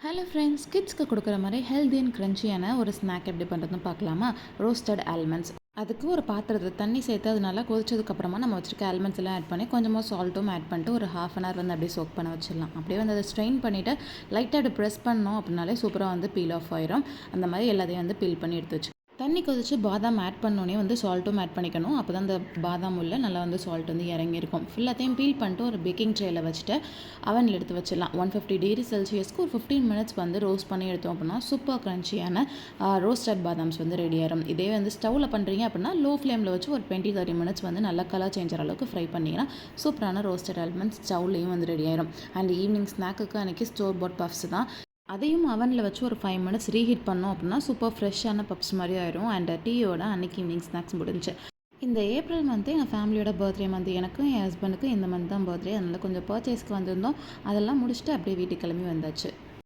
Hello friends, கிட்ஸ்க்கு கொடுக்குற மாதிரி healthy and க்ரன்ச்சியான ஒரு ஸ்நாக் எப்படி பண்ணுறதுன்னு பார்க்கலாமா? Roasted almonds. அதுக்கு ஒரு பாத்திரத்தில் தண்ணி சேர்த்து அது நல்லா கொதிச்சதுக்கப்புறமா நம்ம வச்சுருக்க ஆல்மண்ட்ஸ் எல்லாம் ஆட் பண்ணி கொஞ்சமாக சால்ட்டும் ஆட் பண்ணிட்டு ஒரு ½ அன் ஹவர் வந்து அப்படியே சோக் பண்ண வச்சிடலாம். அப்படியே வந்து அதை ஸ்ட்ரெயின் பண்ணிவிட்டு லைட்டாக அப்படி ப்ரெஸ் பண்ணோம் அப்படின்னாலே சூப்பராக வந்து பீல் ஆஃப் ஆயிரும். அந்த மாதிரி எல்லாத்தையும் வந்து பீல் பண்ணி எடுத்து வச்சு தண்ணி கொதிச்சு பாதாம் ஆட் பண்ணோன்னே வந்து சால்ட்டும் ஆட் பண்ணிக்கணும். அப்போ தான் அந்த பாதாம் உள்ள நல்லா வந்து சால்ட் வந்து இறங்கியிருக்கும். ஃபுல்லாத்தையும் பீல் பண்ணிட்டு ஒரு பேக்கிங் ட்ரேயில் வச்சுட்டு அவனில் எடுத்து வச்சிடலாம். 150°C ஒரு 15 மினிட்ஸ் வந்து ரோஸ்ட் பண்ணி எடுத்தோம் அப்படின்னா சூப்பர் க்ரன்ச்சியான ரோஸ்டட் பாதாம்ஸ் வந்து ரெடி ஆயிரும். இதே வந்து ஸ்டவ்வில் பண்ணுறீங்க அப்படின்னா லோ ஃப்ளேமில் வச்சு ஒரு 20-30 மினிட்ஸ் வந்து நல்லா கலர் சேஞ்ச் ஆகிற அளவுக்கு ஃப்ரை பண்ணிங்கன்னா சூப்பரான ரோஸ்டட் ஆல்மண்ட்ஸ் ஸ்டவ்லேயும் வந்து ரெடி ஆயிரும். அண்ட் ஈவினிங் ஸ்நாக்குக்கு அன்றைக்கி ஸ்டோர் பாட் பஃப்ஸ் தான். அதையும் அவனில் வச்சு ஒரு 5 மினிட்ஸ் ரீஹீட் பண்ணோம் அப்படின்னா சூப்பர் ஃப்ரெஷ்ஷான பப்ஸ் மாதிரி ஆயிரும். அண்ட் டீயோட அன்றைக்கி ஈவினிங் ஸ்நாக்ஸ் முடிஞ்சு. இந்த ஏப்ரல் மந்த்து எங்கள் ஃபேமிலியோட பர்த்டே மந்த். எனக்கும் என் ஹஸ்பண்டுக்கும் இந்த மந்த் தான் பர்த்டே. அதனால் கொஞ்சம் பர்ச்சேஸ்க்கு வந்திருந்தோம். அதெல்லாம் முடிச்சுட்டு அப்படியே வீட்டுக்கு கிளம்பி வந்தாச்சு.